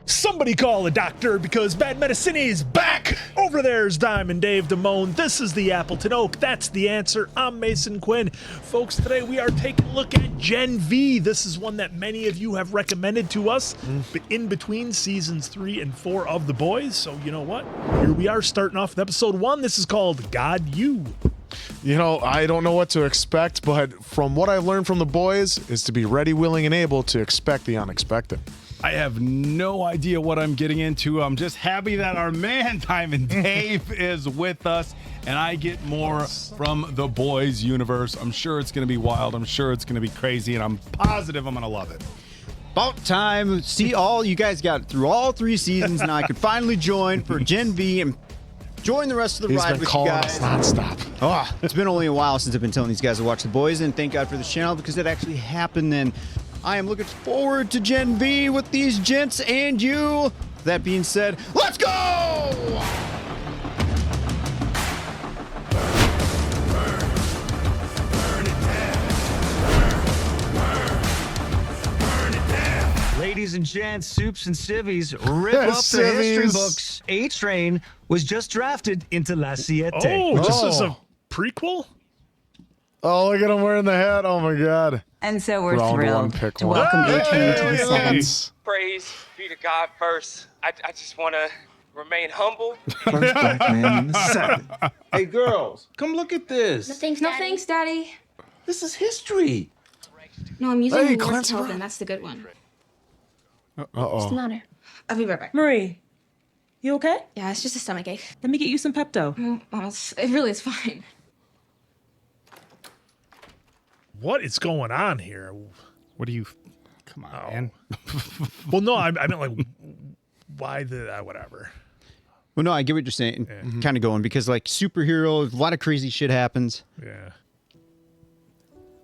Somebody call a doctor because bad medicine is back. Over there's Diamond Dave Damone. This is the Appleton Oak. That's the answer. I'm Mason Quinn. Folks, today we are taking a look at Gen V. This is one that many of you have recommended to us in between seasons 3 and 4 of The Boys. So you know what? Here we are starting off with episode 1. This is called God You. You know, I don't know what to expect, but from what I've learned from The Boys is to be ready, willing, and able to expect the unexpected. I have no idea what I'm getting into. I'm just happy that our man, Diamond Dave, is with us, and I get more from The Boys universe. I'm sure it's going to be wild. I'm sure it's going to be crazy, and I'm positive I'm going to love it. About time. See, all you guys got through all 3 seasons, and I could finally join for Gen V and join the rest of the ride with you guys. He's been calling us nonstop. Oh, it's been only a while since I've been telling these guys to watch The Boys, and thank God for this channel because it actually happened then. I am looking forward to Gen V with these gents and you. That being said, let's go! Ladies and gents, supes and civvies, rip up the history books. A-Train was just drafted into La Siete. Oh, this is a prequel? Oh, look at him wearing the hat. Oh, my God. And so we're Round thrilled one, pick to one. welcome A-Train to the Hey! set. Praise be to God first. I just want to remain humble. First black man in the set. Hey, girls, come look at this. No thanks, Daddy. This is history. No, I'm using Hey, the Clancy token. Brown. That's the good one. What's the Uh-oh. matter? I'll be right back. Marie, you okay? Yeah, it's just a stomach ache. Let me get you some Pepto. Well, it really is fine. What is going on here? What do you... Come on, man. Well, no, I meant like, why the, whatever. Well, no, I get what you're saying. Kind of going because, like, superhero, a lot of crazy shit happens. Yeah.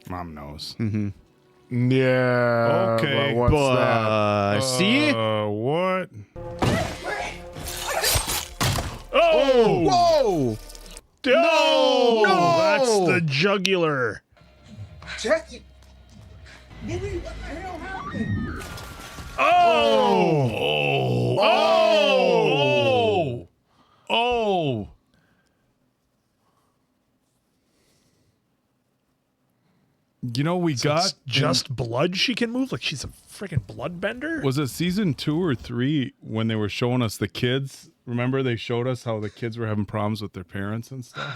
Mom knows. Yeah. Okay, but what's that? See? What? Oh! Whoa! No! That's the jugular. Jackie. Marie, what the hell happened? Oh! Oh! Oh! You know, we So got... it's just blood she can move? Like she's a freaking bloodbender? Was it season 2 or 3 when they were showing us the kids? Remember they showed us how the kids were having problems with their parents and stuff?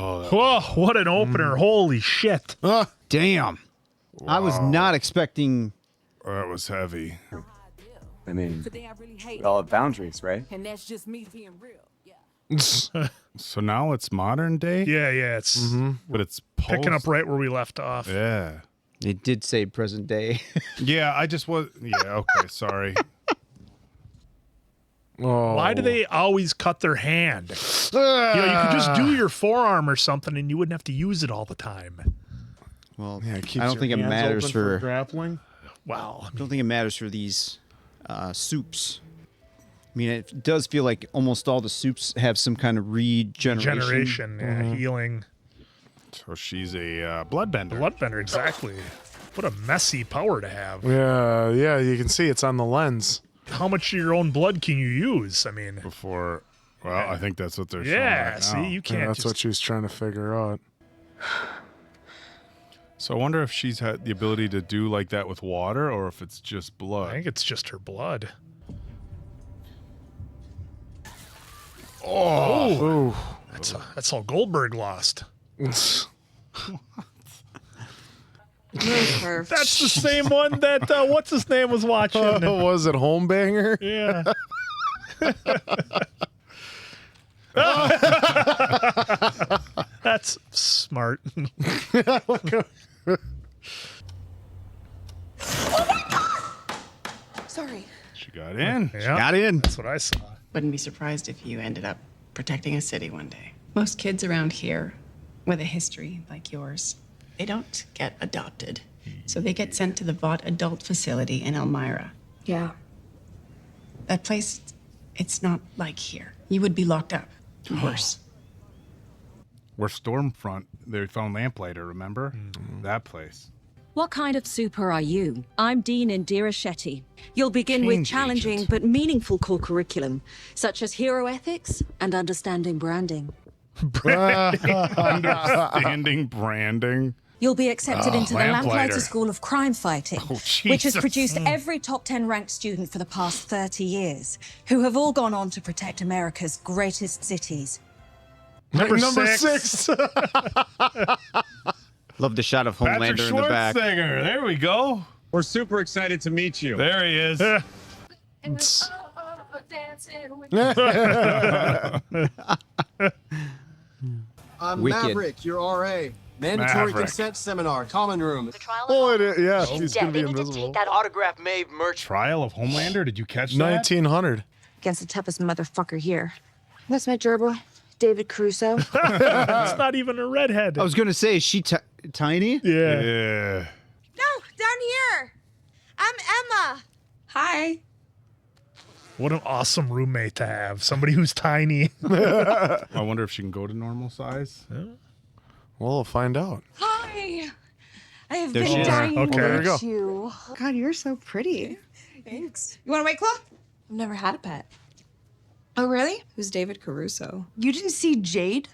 Oh, Whoa, what an opener. Holy shit. Damn. I was not expecting... that was heavy. I mean, we all have boundaries, right? And that's just me being real. Yeah. So now it's modern day? Yeah, it's But it's picking up post- right where we left off. Yeah. It did say present day. Yeah, I just was... Yeah, okay, sorry. Oh. Why do they always cut their hand? You know, you could just do your forearm or something and you wouldn't have to use it all the time. Well, Yeah, it keeps I don't your think it hands matters open for... grappling. Wow. I don't think it matters for these supes. I mean, it does feel like almost all the supes have some kind of regeneration. Healing. So she's a bloodbender. Bloodbender, exactly. What a messy power to have. Yeah, you can see it's on the lens. How much of your own blood can you use? I mean, Before... Well, I think that's what they're showing yeah, right see, now. you can't Yeah, that's just... what she was trying to figure out. So I wonder if she's had the ability to do like that with water or if it's just I blood. think it's just her blood. Oh. That's all Goldberg lost. That's the same one that, what's his name was watching. Was it Homebanger? Yeah. That's smart. Sorry. She got in. Yeah, Got in. that's what I saw. Wouldn't be surprised if you ended up protecting a city one day. Most kids around here with a history like yours, they don't get adopted. So they get sent to the Vought Adult Facility in Elmira. Yeah. That place, it's not like here. You would be locked up. Worse. Where Stormfront, they found Lamplighter, remember? That place. What kind of super are you? I'm Dean Indira Shetty. You'll begin with challenging but meaningful core curriculum, such as hero ethics and understanding branding. Understanding branding. You'll be accepted into the Lamplighter. Lamplighter School of Crimefighting, which has Jesus. produced every top 10 ranked student for the past 30 years, who have all gone on to protect America's greatest cities. Number six. Love the shot of Patrick Homelander in the back. Schwarzenegger. There we go. We're super excited to meet you. There he is. I'm Wicked. Maverick, your RA. Mandatory Maverick. consent seminar, common room. Oh, it is. Yeah, he's gonna be invisible. That autograph made merch. Trial of Homelander. Did you catch that? 1900. Against the toughest motherfucker here. That's my gerbil, David Caruso. It's not even a redhead. I was gonna say, is she tiny? Yeah. Yeah. No, down here. I'm Emma. Hi. What an awesome roommate to have. Somebody who's tiny. I wonder if she can go to normal size. Well, we'll find out. Hi. I have There she been is. dying Okay. to There we meet you. God, you're so pretty. Thanks. You want a White Claw? I've never had a pet. Oh, really? Who's David Caruso? You didn't see Jade?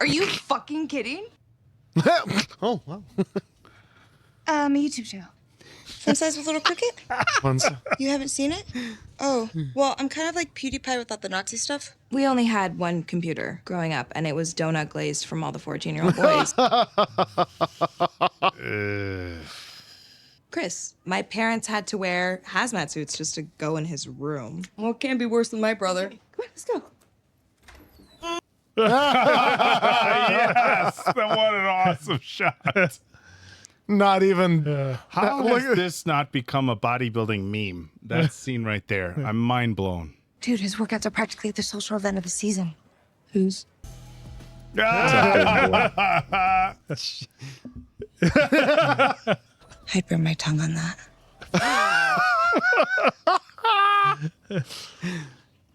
Are you fucking kidding? Oh, wow. A YouTube channel. Fun size with little cricket? You haven't seen it? Oh, well, I'm kind of like PewDiePie without the Nazi stuff. We only had one computer growing up, and it was donut glazed from all the 14-year-old boys. Chris, my parents had to wear hazmat suits just to go in his room. Well, it can't be worse than my brother. Come on, let's go. Yes. What an awesome shot. Not even. How has this not become a bodybuilding meme? That scene right there. I'm mind blown. Dude, his workouts are practically the social event of the season. Whose? I'd burn my tongue on that.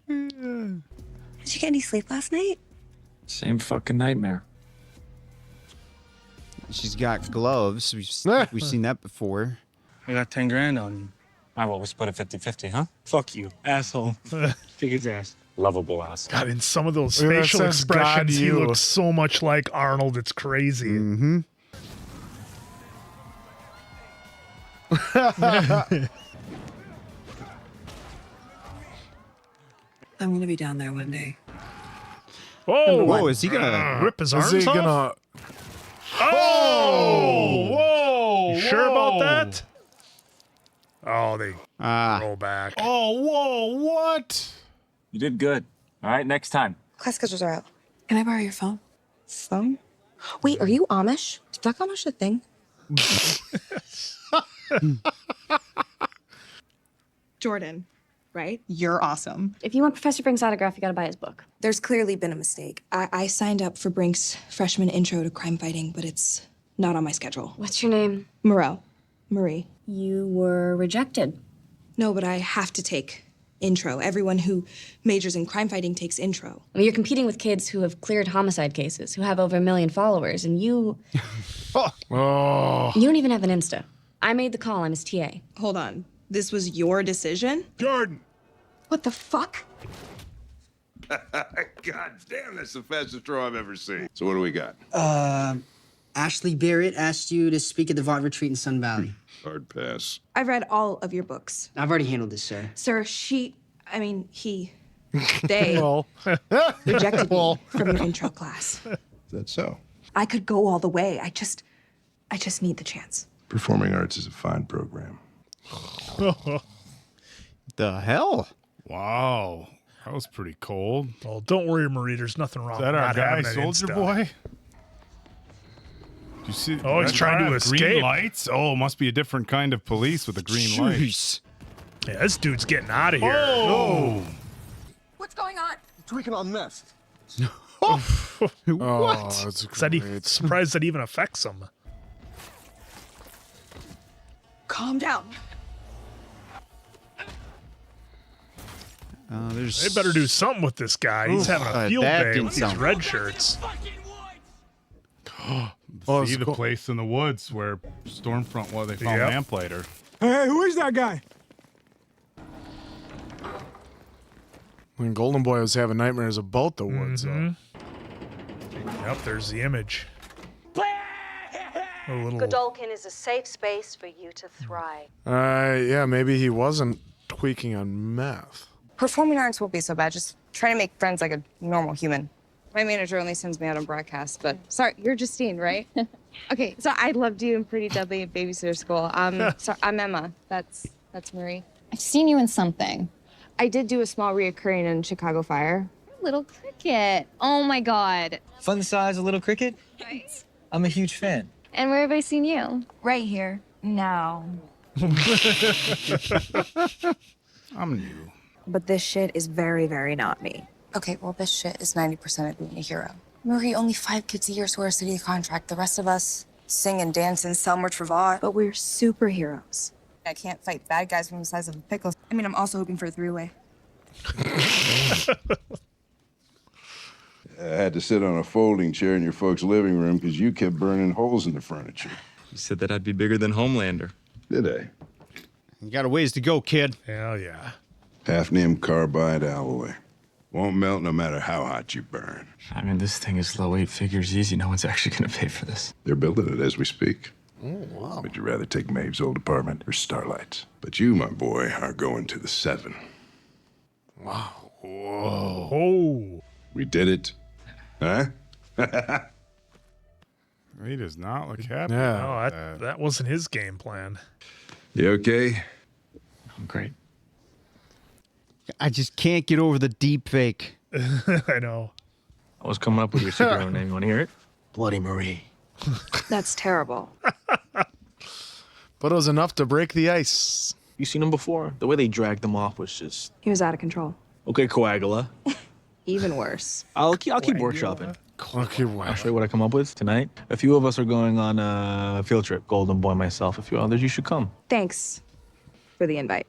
Did you get any sleep last night? Same fucking nightmare. She's got gloves. We've seen that before. I got 10 grand on you. I will. We split it 50-50, huh? Fuck you, asshole. Kick his ass. Lovable ass. God, in some of those Yeah, that facial says God expressions, he you. looks so much like Arnold. It's crazy. Mm-hmm. I'm gonna be down there one day. Oh, Whoa, is he gonna rip his Is arms he off? gonna? Oh, Whoa! you sure about whoa. that? Oh, they roll back. Oh, whoa, what? You did good. All right, next time. Class schedules are out. Can I borrow your phone? Phone? Wait, are you Amish? Is Black Amish a thing? Jordan, right? You're awesome. If you want Professor Brink's autograph, you gotta buy his book. There's clearly been a mistake. I signed up for Brink's freshman intro to crime fighting, but it's not on my schedule. What's your name? Moreau. Marie. You were rejected. No, but I have to take intro. Everyone who majors in crime fighting takes intro. I mean, you're competing with kids who have cleared homicide cases, who have over 1 million followers, and you Oh. don't even have an Insta. I made the call. I'm his TA. Hold on. This was your decision? Jordan. What the fuck? God damn, that's the fastest throw I've ever seen. So what do we got? Ashley Barrett asked you to speak at the Vought retreat in Sun Valley. Hard pass. I've read all of your books. I've already handled this, sir. Sir, they rejected me from your intro class. Is that so? I could go all the way. I just need the chance. Performing arts is a fine program. The hell? Wow. That was pretty cold. Well, don't worry, Marie. There's nothing wrong Is that with our not guy, having an Soldier Insta. Boy? You see? Oh, he's that trying to green escape. lights? Oh, must be a different kind of police with a green light. Jeez. Yeah, this dude's getting out of here. Oh! What's going on? Tweaking on meth. Oh, What? that's Said he great. surprised that even affects him. Calm down. There's. They better do something with this guy. He's having a field that day didn't with these sound- red shirts. The Oh, See it's the cool. place in the woods where Stormfront was. They found Yep. Lamplighter. Hey, who is that guy? When Golden Boy was having nightmares about the woods, though. Yep, there's the image. A little. Godolkin is a safe space for you to thrive. Yeah, maybe he wasn't tweaking on meth. Performing arts won't be so bad. Just trying to make friends like a normal human. My manager only sends me out on broadcasts, but sorry, you're Justine, right? Okay, so I loved you in Pretty Deadly at Babysitter School. Sorry, I'm Emma. That's Marie. I've seen you in something. I did do a small reoccurring in Chicago Fire. Little cricket. Oh my god. Fun size, a little cricket? Right. I'm a huge fan. And where have I seen you? Right here. Now. I'm new. But this shit is very, very not me. Okay, well, this shit is 90% of being a hero. Marie, only 5 kids a year, so we're a city contract. The rest of us sing and dance and sell merch for Vought. But we're superheroes. I can't fight bad guys from the size of a pickle. I mean, I'm also hoping for a 3-way. I had to sit on a folding chair in your folks' living room because you kept burning holes in the furniture. You said that I'd be bigger than Homelander. Did I? You got a ways to go, kid. Hell yeah. Hafnium carbide alloy. Won't melt no matter how hot you burn. I mean, this thing is low 8 figures easy. No one's actually going to pay for this. They're building it as we speak. Oh, wow. Would you rather take Maeve's old apartment or Starlight's? But you, my boy, are going to the 7. Wow. Whoa. Oh. We did it. Huh? He does not look happy. Yeah. No, that wasn't his game plan. You okay? I'm great. I just can't get over the deep fake. I know. I was coming up with your superhero name. You want to hear it? Bloody Marie. That's terrible. But it was enough to break the ice. You seen him before? The way they dragged him off was just... He was out of control. Okay, Coagula. Even worse. I'll keep workshopping. Clunky I'll show you what I come up with tonight. A few of us are going on a field trip. Golden Boy, myself, a few others. You should come. Thanks for the invite,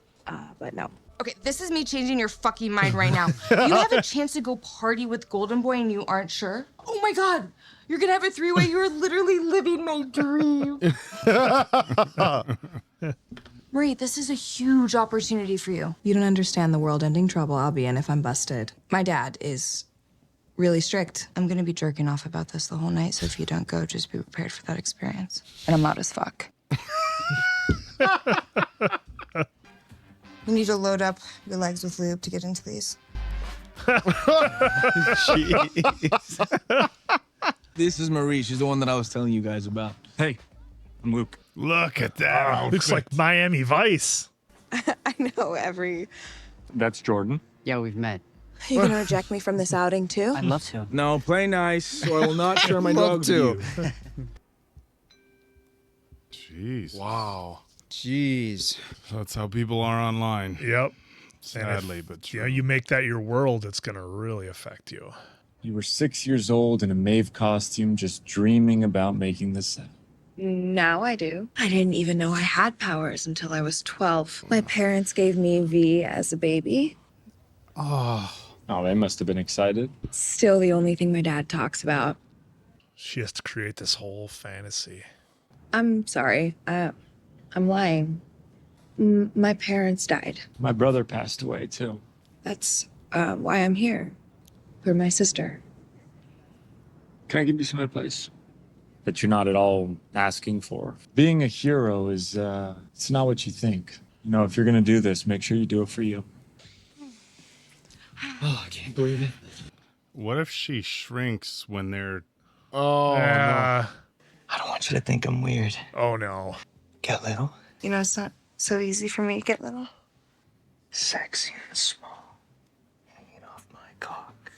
but no. Okay, this is me changing your fucking mind right now. You have a chance to go party with Golden Boy and you aren't sure? Oh my God, you're gonna have a 3-way. You're literally living my dream. Marie, this is a huge opportunity for you. You don't understand the world-ending trouble I'll be in if I'm busted. My dad is really strict. I'm gonna be jerking off about this the whole night, so if you don't go, just be prepared for that experience. And I'm loud as fuck. You need to load up your legs with lube to get into these. Jeez. This is Marie. She's the one that I was telling you guys about. Hey, I'm Luke. Look at that. Looks like Miami Vice. I know every... That's Jordan. Yeah, we've met. You gonna reject me from this outing too? I'd love to. No, play nice, or I will not share my Love dogs to. with you. Jeez. Wow. Jeez. That's how people are online. Yep. Sadly, but true. Yeah, you make that your world, it's gonna really affect you. You were 6 years old in a Maeve costume, just dreaming about making the set. Now I do. I didn't even know I had powers until I was 12. My parents gave me V as a baby. Oh, they must have been excited. Still the only thing my dad talks about. She has to create this whole fantasy. I'm sorry. I'm lying. My parents died. My brother passed away, too. That's why I'm here. For my sister. Can I give you some advice? That you're not at all asking for. Being a hero is, it's not what you think. You know, if you're gonna do this, make sure you do it for you. Oh, I can't believe it. What if she shrinks when they're... Oh, no. I don't want you to think I'm weird. Oh, no. Get little. You know, it's not so easy for me to get little. Sexy and small. Hanging off my cock.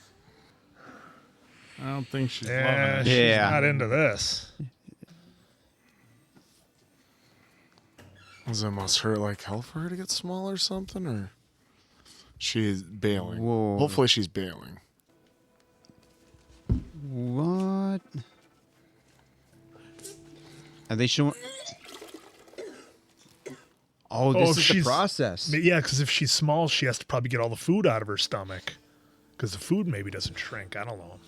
I don't think she's Yeah, loving it. she's not into this. Does it must hurt like hell for her to get small or something, or she's bailing? Whoa. Hopefully she's bailing. What? Are they showing? Oh, this is the process. Yeah, because if she's small, she has to probably get all the food out of her stomach. Because the food maybe doesn't shrink. I don't know.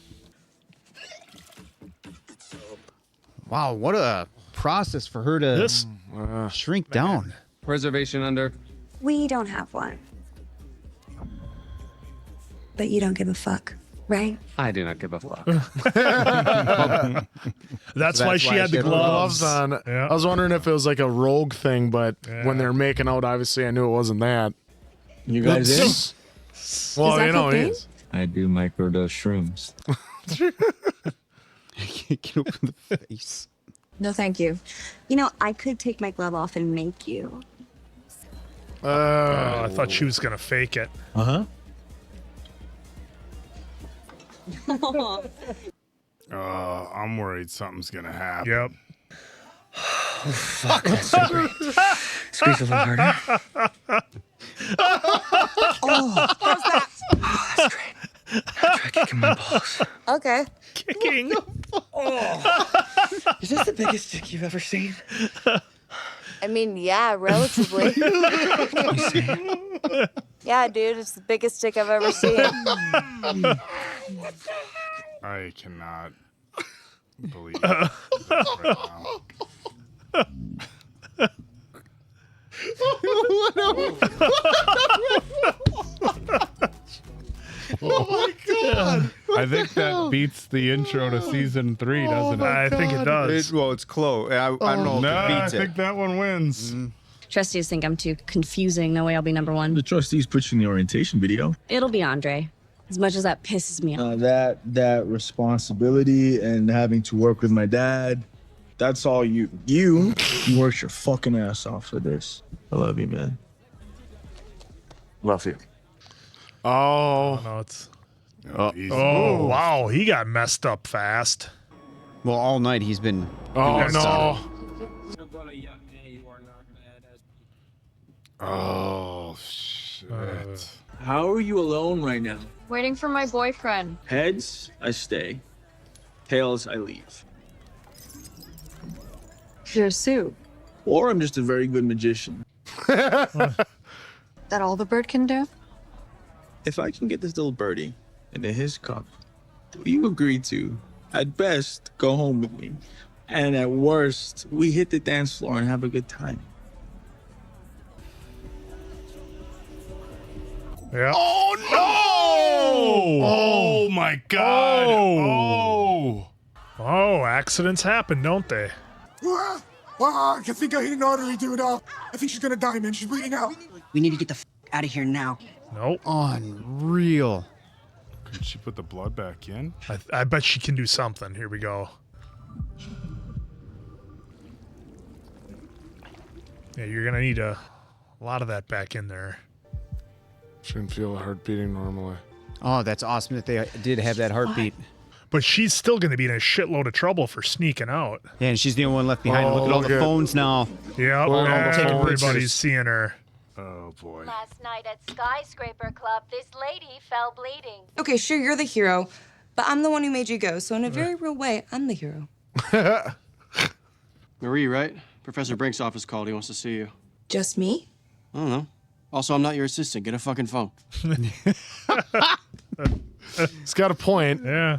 Wow, what a process for her to shrink down. Reservation under. We don't have one. But you don't give a fuck, right? I do not give a fuck. That's why she had the gloves on. Yeah. I was wondering if it was like a rogue thing, but when they're making out, obviously I knew it wasn't that. You guys in? Well, that you know, cocaine? he is. I do microdose shrooms. Get over the face. No, thank you. You know, I could take my glove off and make you. I thought she was gonna fake it. I'm worried something's gonna happen. Yep. Fuck, that's so great. Squeeze a little harder. How's that? That's great. Now try kicking my balls. Okay. Kicking. Is this the biggest dick you've ever seen? I mean, yeah, relatively. Yeah, dude, it's the biggest dick I've ever seen. I cannot believe this right now. Oh my God. I think that beats the intro to season 3, doesn't it? I think it does. Well, it's close. I don't know if No, it I beats it. think that one wins. Trustees think I'm too confusing. No way I'll be number one. The trustees put you in the orientation video. It'll be Andre. As much as that pisses me off. That responsibility and having to work with my dad, that's all you. You worked your fucking ass off for this. I love you, man. Love you. Oh. No, it's. Easy. Oh, wow. He got messed up fast. Well, all night he's been. Oh, doing no. stuff. Oh, shit. How are you alone right now? Waiting for my boyfriend. Heads, I stay. Tails, I leave. You're a soup. Or I'm just a very good magician. That all the bird can do? If I can get this little birdie into his cup, will you agree to, at best, go home with me? And at worst, we hit the dance floor and have a good time. Yeah. Oh, no! Oh, my God. Oh, accidents happen, don't they? I think I hit an artery, dude. I think she's gonna die, man. She's bleeding out. We need to get the out of here now. Nope. Unreal. Could she put the blood back in? I bet she can do something. Here we go. Yeah, you're gonna need a lot of that back in there. Shouldn't feel a heart beating normally. Oh, that's awesome that they did have that heartbeat. But she's still gonna be in a shitload of trouble for sneaking out. Yeah, and she's the only one left behind. Oh, Look at all look the at- phones now. Yep. Oh, taking Everybody's pictures. seeing her. Oh, boy. Last night at Skyscraper Club, this lady fell bleeding. Okay, sure, you're the hero, but I'm the one who made you go, so in a very real way, I'm the hero. Marie, right? Professor Brink's office called. He wants to see you. Just me? I don't know. Also, I'm not your assistant. Get a fucking phone. He's got a point. Yeah.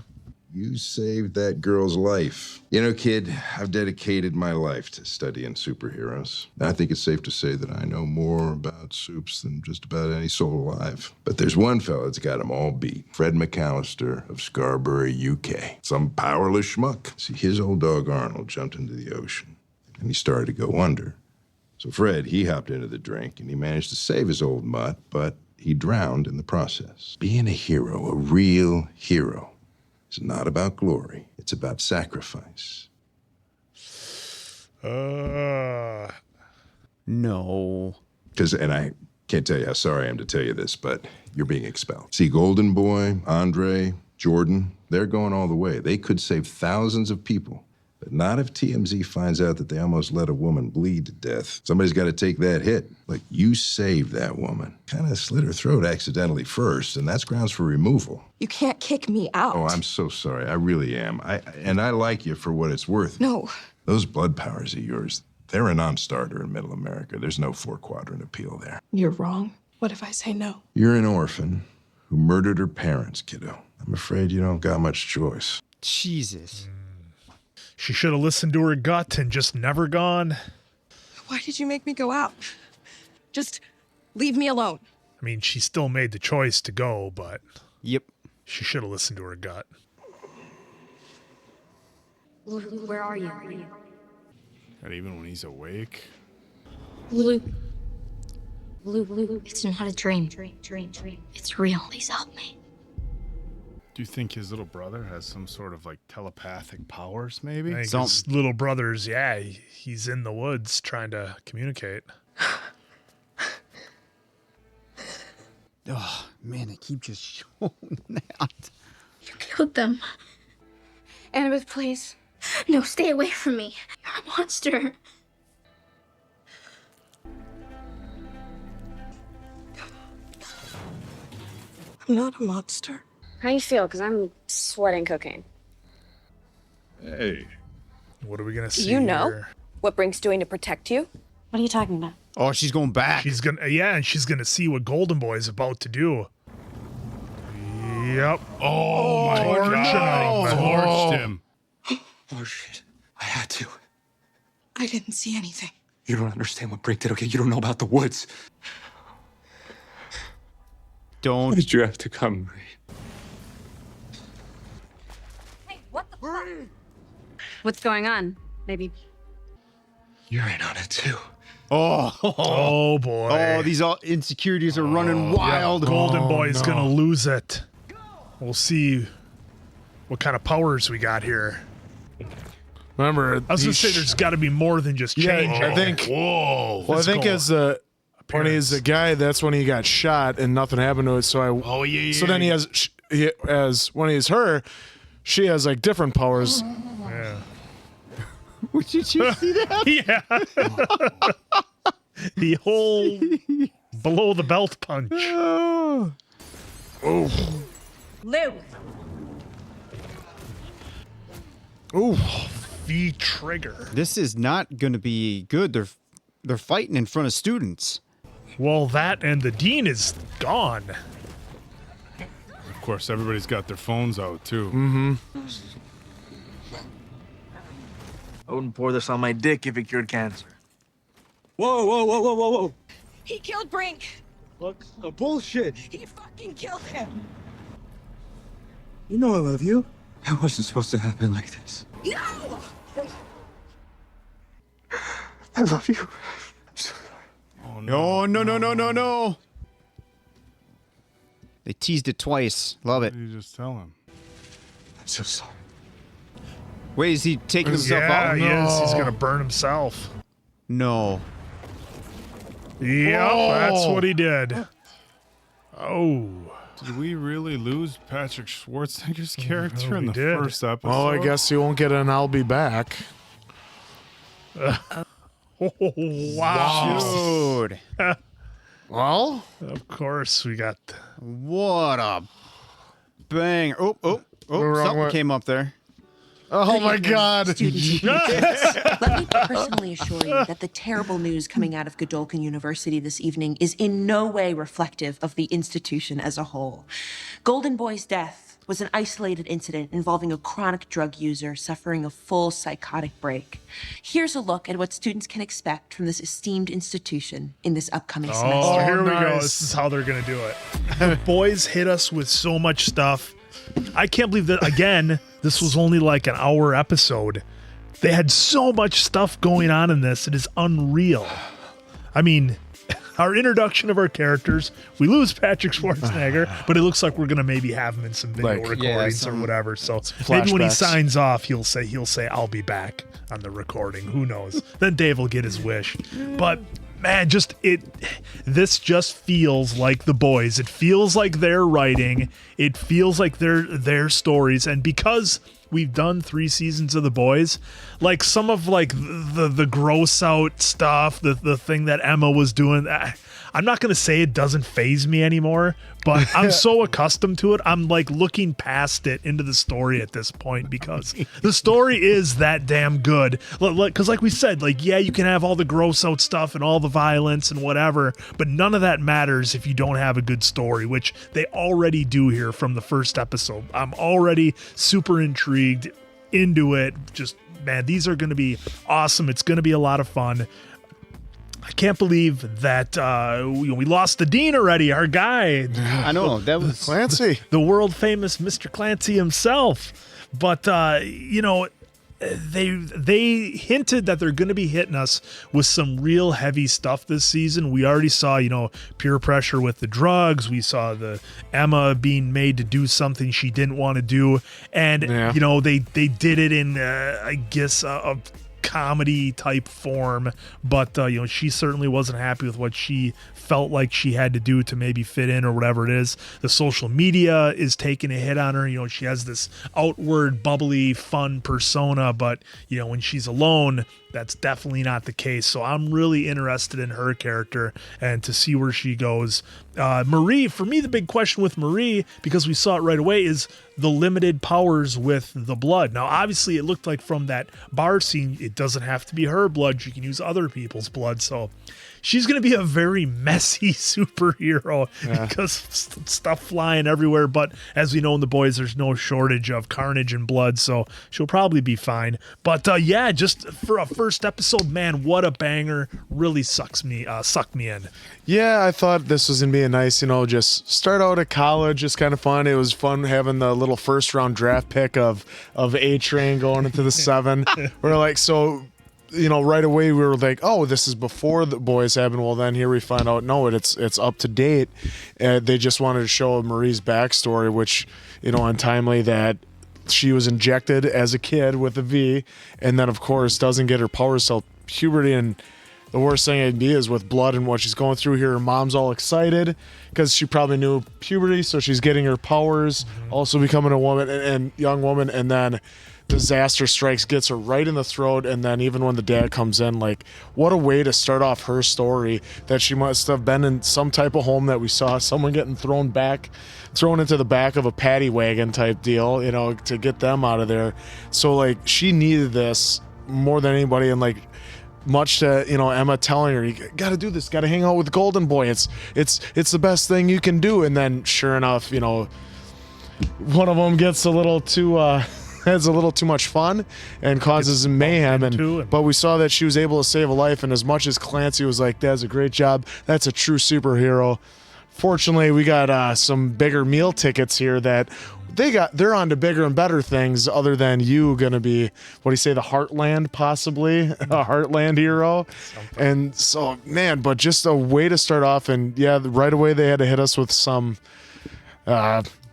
You saved that girl's life. You know, kid, I've dedicated my life to studying superheroes. I think it's safe to say that I know more about supes than just about any soul alive. But there's one fella that's got them all beat. Fred McAllister of Scarborough, UK. Some powerless schmuck. See, his old dog Arnold jumped into the ocean, and he started to go under. So Fred, he hopped into the drink, and he managed to save his old mutt, but he drowned in the process. Being a hero, a real hero, it's not about glory. It's about sacrifice. No. And I can't tell you how sorry I am to tell you this, but you're being expelled. See, Golden Boy, Andre, Jordan, they're going all the way. They could save thousands of people, but not if TMZ finds out that they almost let a woman bleed to death. Somebody's got to take that hit. Like, you saved that woman. Kind of slit her throat accidentally first, and that's grounds for removal. You can't kick me out. Oh, I'm so sorry. I really am. And I like you for what it's worth. No. Those blood powers of yours, they're a non-starter in Middle America. There's no four-quadrant appeal there. You're wrong. What if I say no? You're an orphan who murdered her parents, kiddo. I'm afraid you don't got much choice. Jesus. She should have listened to her gut and just never gone. Why did you make me go out? Just leave me alone. I mean, she still made the choice to go, but yep, she should have listened to her gut. Where are you? And even when he's awake. Luke. Luke. It's not a dream. It's real. Please help me. Do you think his little brother has some sort of like telepathic powers, maybe? I think his little brother's, he's in the woods trying to communicate. Oh, man, they keep just showing that. You killed them. Annabeth, please. No, stay away from me. You're a monster. I'm not a monster. How you feel? Because I'm sweating cocaine. Hey. What are we going to Do see you know here? what Brink's doing to protect you? What are you talking about? Oh, she's going back. She's going to, and she's going to see what Golden Boy is about to do. Yep. Oh my God. Torched him. Oh, shit. I had to. I didn't see anything. You don't understand what Brink did, okay? You don't know about the woods. Don't. Why did you have to come, Marie? Hey, what the fuck? What's going on? Maybe. You're in on it, too. Oh boy. Oh, these all insecurities are running wild. Yeah, Golden Boy is going to lose it. We'll see what kind of powers we got here. Remember, I was going to say there's got to be more than just change. I think. Whoa. Well, I think as when he's a guy, that's when he got shot and nothing happened to it. So So then he has when he's her, she has like different powers. Yeah. Did you see that? Yeah. The whole below the belt punch. Oh. Lou. Ooh. V trigger. This is not going to be good. They're fighting in front of students. Well, that and the dean is gone. Of course, everybody's got their phones out too. Mm-hmm. I wouldn't pour this on my dick if it cured cancer. Whoa. He killed Brink. What? Bullshit. He fucking killed him. You know I love you. It wasn't supposed to happen like this. No! I love you. Oh, No. They teased it twice. Love it. You just tell him. I'm so sorry. Wait, is he taking himself out? Yes, he's going to burn himself. No. Yep, that's what he did. Oh. Did we really lose Patrick Schwarzenegger's character in the did. first episode? Well, I guess he won't get an I'll be back. Wow. Dude. Well, of course we got. What a bang. Oh, wrong something way. came up there. Oh my God. Let me personally assure you that the terrible news coming out of Godolkin University this evening is in no way reflective of the institution as a whole. Golden Boy's death was an isolated incident involving a chronic drug user suffering a full psychotic break. Here's a look at what students can expect from this esteemed institution in this upcoming semester. Oh, here we go. This is how they're going to do it. The boys hit us with so much stuff. I can't believe that, again, this was only like an hour episode. They had so much stuff going on in this. It is unreal. I mean, our introduction of our characters, we lose Patrick Schwarzenegger, but it looks like we're going to maybe have him in some video recordings or whatever. So maybe when he signs off, he'll say, I'll be back on the recording. Who knows? Then Dave will get his wish. But man, this just feels like the boys. It feels like their writing. It feels like their stories. And because we've done 3 seasons of the boys, like some of like the gross out stuff, the thing that Emma was doing, I'm not going to say it doesn't faze me anymore, but I'm so accustomed to it. I'm like looking past it into the story at this point because the story is that damn good. Because like we said, like, yeah, you can have all the gross out stuff and all the violence and whatever, but none of that matters if you don't have a good story, which they already do here from the first episode. I'm already super intrigued into it. Just, man, these are going to be awesome. It's going to be a lot of fun. I can't believe that we lost the dean already, our guy. I know, that was Clancy. The world famous Mr. Clancy himself. But, they hinted that they're going to be hitting us with some real heavy stuff this season. We already saw, peer pressure with the drugs. We saw the Emma being made to do something she didn't want to do. And, they did it in, I guess, a comedy type form, but she certainly wasn't happy with what she felt like she had to do to maybe fit in or whatever it is. The social media is taking a hit on her. She has this outward bubbly fun persona, but when she's alone, that's definitely not the case. So I'm really interested in her character and to see where she goes. Marie, for me, the big question with Marie, because we saw it right away, is the limited powers with the blood. Now, obviously, it looked like from that bar scene, it doesn't have to be her blood. She can use other people's blood. So she's going to be a very messy superhero because stuff flying everywhere. But as we know in The Boys, there's no shortage of carnage and blood. So she'll probably be fine. But just for a first episode, man, what a banger. Really sucked me in. Yeah, I thought this was going to be a nice, just start out at college. It's kind of fun. It was fun having the little first round draft pick of A-Train going into the 7. We're like, so, right away we were like, oh, this is before The Boys happened. Well, then here we find out, no, it's up to date. They just wanted to show Marie's backstory, which, untimely that she was injected as a kid with a V, and then, of course, doesn't get her powers till puberty. And the worst thing it'd be is with blood and what she's going through here. Her mom's all excited because she probably knew puberty, so she's getting her powers, also becoming a woman and young woman, and then disaster strikes, gets her right in the throat. And then even when the dad comes in, like, what a way to start off her story, that she must have been in some type of home that we saw someone getting thrown into the back of a paddy wagon type deal, to get them out of there. So like she needed this more than anybody, and like much to Emma telling her, you got to do this, got to hang out with Golden Boy, it's the best thing you can do. And then sure enough, one of them gets a little too has a little too much fun and causes mayhem. But we saw that she was able to save a life. And as much as Clancy was like, that's a great job, that's a true superhero, fortunately we got some bigger meal tickets here that they're on to bigger and better things other than you gonna be, what do you say, the Heartland, possibly a Heartland hero. And so, man, but just a way to start off. And yeah, right away they had to hit us with some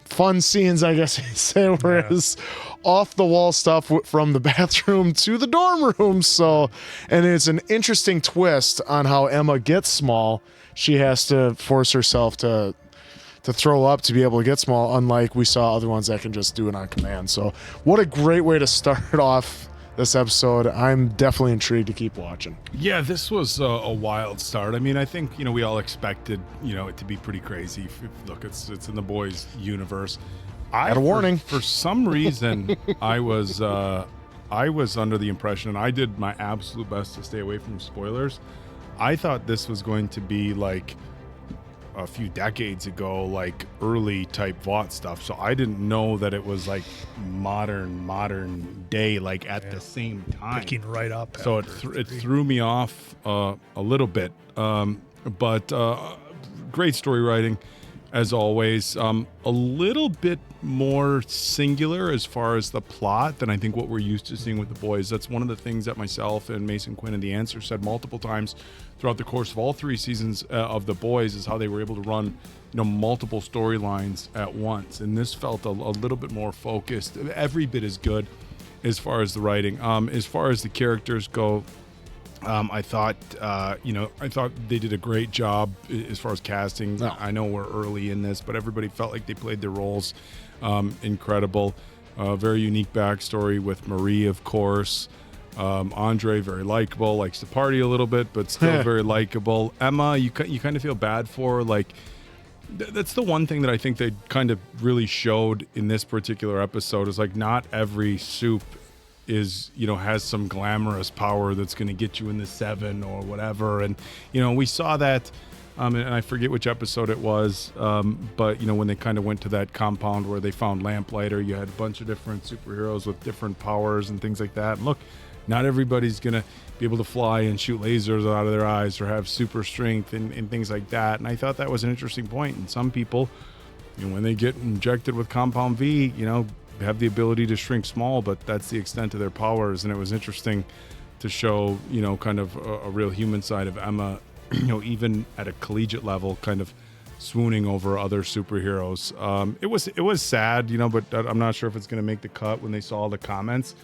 fun scenes, I guess you'd say, whereas off the wall stuff from the bathroom to the dorm room. So, and it's an interesting twist on how Emma gets small. She has to force herself to throw up to be able to get small, unlike we saw other ones that can just do it on command. So what a great way to start off this episode. I'm definitely intrigued to keep watching. Yeah, this was a wild start. I mean, I think, we all expected, it to be pretty crazy. Look, it's in the Boys universe. Had a warning. For some reason, I was under the impression, and I did my absolute best to stay away from spoilers. I thought this was going to be like a few decades ago, like early type Vought stuff. So I didn't know that it was like modern day, like at the same time. Picking right up. So it threw me off a little bit. But great story writing, as always. A little bit more singular as far as the plot than I think what we're used to seeing with The Boys. That's one of the things that myself and Mason Quinn and The Answer said multiple times throughout the course of all 3 seasons of The Boys, is how they were able to run multiple storylines at once. And this felt a little bit more focused, every bit as good as far as the writing. As far as the characters go, I thought they did a great job as far as casting. No. I know we're early in this, but everybody felt like they played their roles incredible. Very unique backstory with Marie, of course. Andre, very likable, likes to party a little bit, but still very likable. Emma, you kind of feel bad for, like, that's the one thing that I think they kind of really showed in this particular episode, is like not every soup is, has some glamorous power that's going to get you in the 7 or whatever. And, we saw that And I forget which episode it was, but when they kind of went to that compound where they found Lamplighter, you had a bunch of different superheroes with different powers and things like that. And look, not everybody's gonna be able to fly and shoot lasers out of their eyes or have super strength and things like that. And I thought that was an interesting point. And some people, when they get injected with Compound V, have the ability to shrink small, but that's the extent of their powers. And it was interesting to show, kind of a real human side of Emma, even at a collegiate level, kind of swooning over other superheroes. It was sad, but I'm not sure if it's going to make the cut when they saw the comments.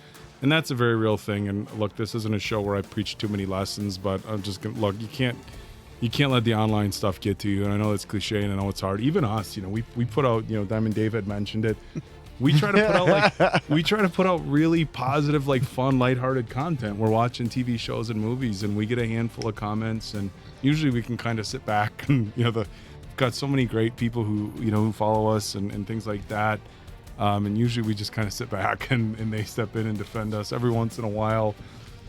And that's a very real thing. And look, this isn't a show where I preach too many lessons, but I'm just going to look, you can't let the online stuff get to you. And I know it's cliche and I know it's hard. Even us, we put out, Diamond Dave had mentioned it. We try to put out really positive, fun, lighthearted content. We're watching TV shows and movies, and we get a handful of comments, and usually we can kind of sit back and we've got so many great people who follow us and things like that. And usually we just kind of sit back and they step in and defend us. Every once in a while,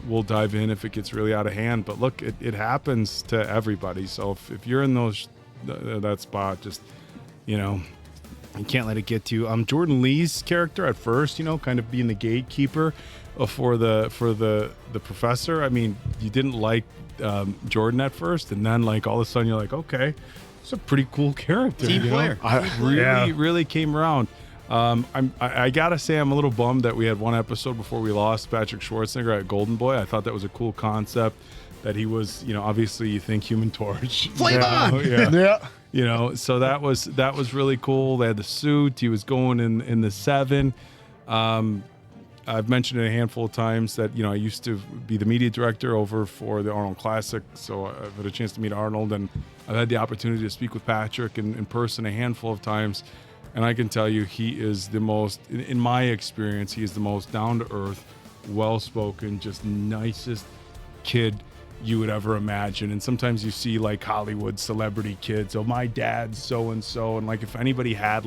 we'll dive in if it gets really out of hand. But look, it happens to everybody. So if you're in that spot, just you can't let it get to you. Jordan Lee's character at first, kind of being the gatekeeper for the professor. I mean, you didn't like Jordan at first, and then all of a sudden you're like, okay, it's a pretty cool character. Team player. Really came around. I gotta say, I'm a little bummed that we had one episode before we lost Patrick Schwarzenegger at Golden Boy. I thought that was a cool concept. That he was, obviously you think Human Torch. Flame on! Yeah. So that was really cool. They had the suit. He was going in the 7. I've mentioned it a handful of times that, I used to be the media director over for the Arnold Classic. So I've had a chance to meet Arnold, and I've had the opportunity to speak with Patrick in person a handful of times. And I can tell you, he is the most, in my experience, he is the most down-to-earth, well-spoken, just nicest kid you would ever imagine. And sometimes you see Hollywood celebrity kids, my dad's so-and-so, and if anybody had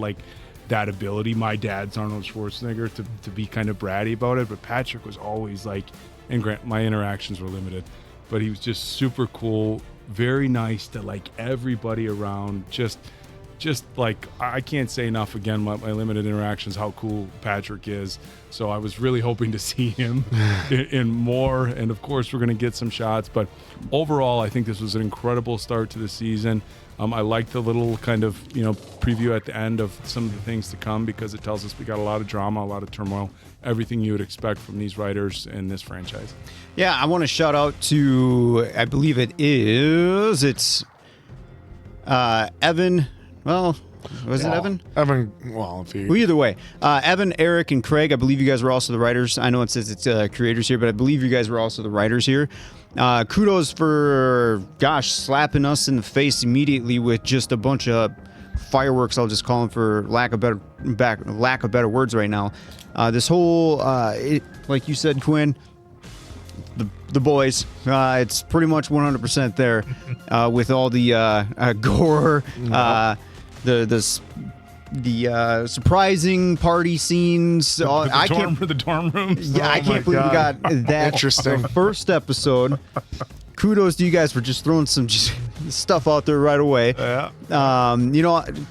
that ability, my dad's Arnold Schwarzenegger, to be kind of bratty about it. But Patrick was always and Grant, my interactions were limited, but he was just super cool, very nice to everybody around. Just I can't say enough again, my limited interactions, how cool Patrick is. So I was really hoping to see him in more. And of course, we're going to get some shots. But overall, I think this was an incredible start to the season. I like the little kind of, preview at the end of some of the things to come, because it tells us we got a lot of drama, a lot of turmoil, everything you would expect from these writers in this franchise. Yeah, I want to shout out to, I believe it's Evan. Well, was it Evan? Evan, well, either way. Evan, Eric, and Craig, I believe you guys were also the writers. I know it says it's creators here, but I believe you guys were also the writers here. Kudos for, slapping us in the face immediately with just a bunch of fireworks, I'll just call them for lack of better words right now. This whole, like you said, Quinn, the boys, it's pretty much 100% there with all the gore, the surprising party scenes. The dorm rooms. Yeah, I can't believe we got that. Interesting. The first episode. Kudos to you guys for just throwing some stuff out there right away. Yeah.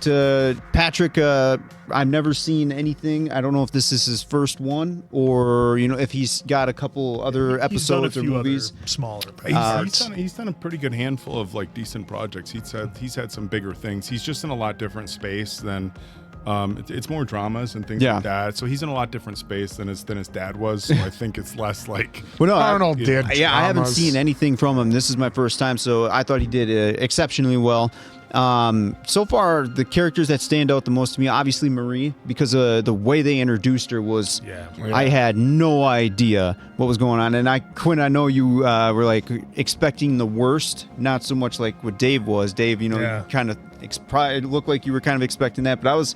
To Patrick, I've never seen anything. I don't know if this is his first one, or if he's got a couple other episodes or movies. Smaller. He's done a pretty good handful of decent projects. He's had some bigger things. He's just in a lot different space than. It's more dramas and things like that. So he's in a lot different space than his dad was. So I think it's less Arnold did. Yeah, I haven't seen anything from him. This is my first time, so I thought he did exceptionally well. So far, the characters that stand out the most to me, obviously Marie, because the way they introduced her was, I had no idea what was going on. And Quinn, I know you were expecting the worst, not so much like what Dave was. Dave, you kind of it looked like you were kind of expecting that, but I was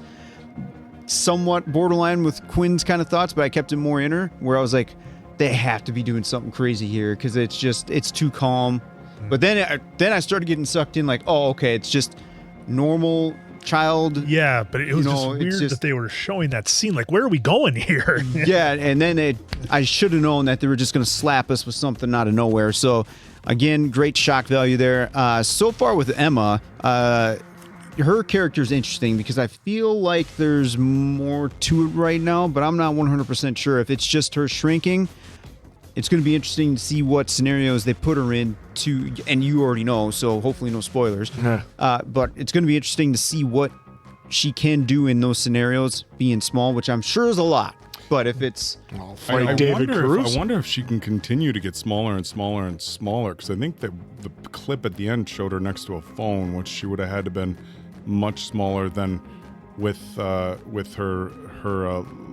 somewhat borderline with Quinn's kind of thoughts, but I kept it more inner, where I was like, they have to be doing something crazy here, because it's too calm. But then I started getting sucked in, it's just normal child. Yeah, but it was just weird that they were showing that scene. Where are we going here? Yeah, and then I should have known that they were just going to slap us with something out of nowhere. So Again, great shock value there. So far with Emma, her character is interesting because I feel like there's more to it right now, but I'm not 100% sure if it's just her shrinking. It's going to be interesting to see what scenarios they put her in to, and you already know, so hopefully no spoilers. But it's going to be interesting to see what she can do in those scenarios, being small, which I'm sure is a lot. But if it's I wonder if she can continue to get smaller and smaller and smaller, because I think that the clip at the end showed her next to a phone, which she would have had to been much smaller than with her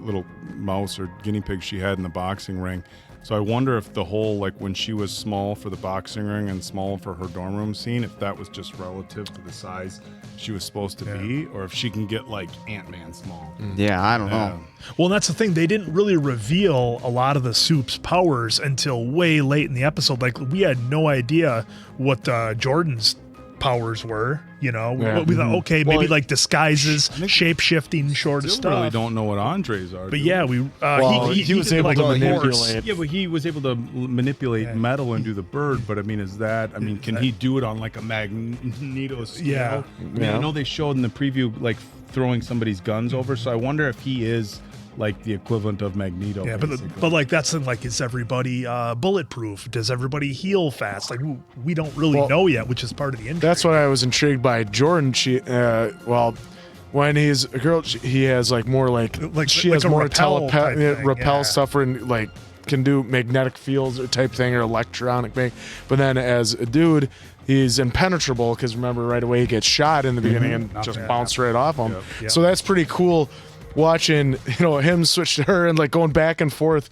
little mouse or guinea pig she had in the boxing ring. So I wonder if the whole, like, when she was small for the boxing ring and small for her dorm room scene, if that was just relative to the size she was supposed to be, or if she can get, like, Ant-Man small. Yeah, I don't know. Well, that's the thing. They didn't really reveal a lot of the soup's powers until way late in the episode. Like, we had no idea what Jordan's powers were. We thought, okay, maybe like disguises, shape-shifting sort of stuff. Really don't know what Andre's are. But do yeah, he was able to manipulate. Yeah, but he was able to manipulate metal and do the bird. But I mean, can he do it on like a magneto scale? Yeah. I know they showed in the preview like throwing somebody's guns over. So I wonder if he is like the equivalent of Magneto. Yeah, but like that's like, is everybody bulletproof? Does everybody heal fast? Like we don't really know yet, which is part of the intrigue. That's what I was intrigued by Jordan. She when he's a girl, he has like more like she has more repel stuff and like can do magnetic fields or type thing or electronic thing. But then as a dude, he's impenetrable because remember right away he gets shot in the beginning and just bounced right off him. Yep. So that's pretty cool. Watching him switch to her and like going back and forth,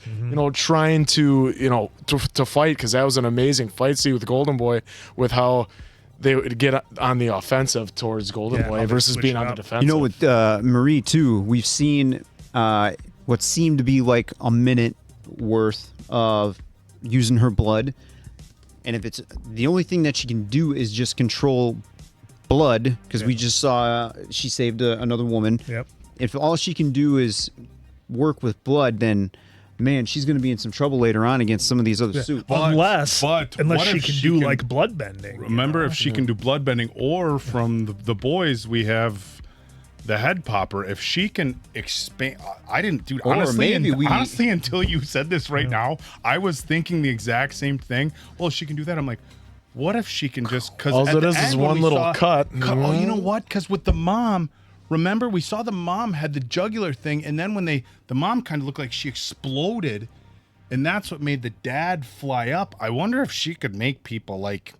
trying to to fight, because that was an amazing fight scene with Golden Boy, with how they would get on the offensive towards Golden Boy versus being on the defensive. With Marie too, we've seen what seemed to be like a minute worth of using her blood, and if it's the only thing that she can do is just control blood, because we just saw she saved another woman. Yep. If all she can do is work with blood, then man, she's going to be in some trouble later on against some of these other supes. Unless what she if can do like blood bending. Remember, if she can do blood bending, or from the boys, we have the head popper. If she can expand, I didn't, dude. Honestly, until you said this right now, I was thinking the exact same thing. Well, if she can do that, I'm like, what if she can just? Because all it is one little cut. Oh, you know what? Because with the mom. Remember, we saw the mom had the jugular thing, and then when the mom kind of looked like she exploded, and that's what made the dad fly up. I wonder if she could make people like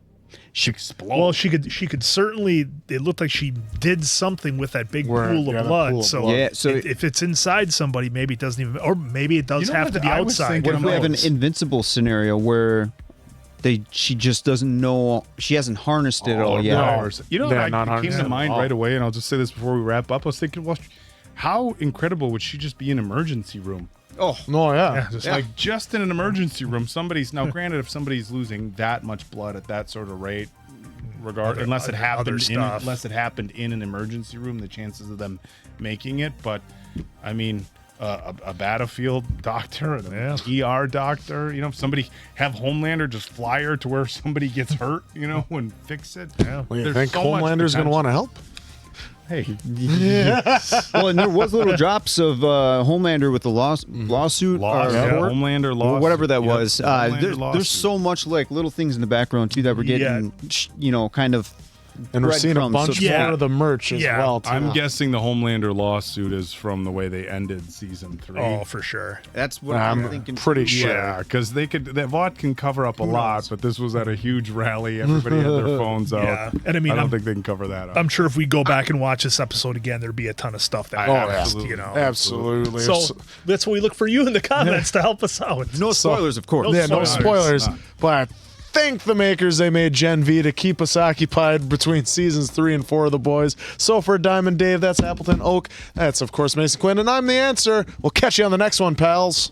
explode. Well, she could certainly. It looked like she did something with that big pool of blood. So if it's inside somebody, maybe it doesn't even, or maybe it does have to be outside. What if we have an invincible scenario where she just doesn't know, she hasn't harnessed it all yet. That came to mind right away, and I'll just say this before we wrap up. I was thinking, well, how incredible would she just be in an emergency room? Oh, no, yeah. Like just in an emergency room, somebody's, now granted, if somebody's losing that much blood at that sort of rate, unless it happened in an emergency room, the chances of them making it, but I mean, a battlefield doctor and an ER doctor, if somebody have Homelander just fly her to where somebody gets hurt, and fix it. Well, you think Homelander's going to want to help? Hey. Well, and there was little drops of Homelander with the lawsuit. Homelander lawsuit. Or whatever that was. There's so much like little things in the background, too, that we're getting, kind of. And we're seeing a bunch more of the merch as well, too. I'm guessing the Homelander lawsuit is from the way they ended season 3. Oh, for sure. That's what I'm thinking. Pretty sure. Yeah, because that Vought can cover up a lot, but this was at a huge rally. Everybody had their phones out. Yeah. And I don't think they can cover that up. I'm sure if we go back and watch this episode again, there'd be a ton of stuff that Absolutely. So that's what we look for you in the comments to help us out. No spoilers, of course. No spoilers. But thank the makers, they made Gen V to keep us occupied between seasons 3 and 4 of The Boys. So for Diamond Dave, that's Appleton Oak. That's, of course, Mason Quinn. And I'm the answer. We'll catch you on the next one, pals.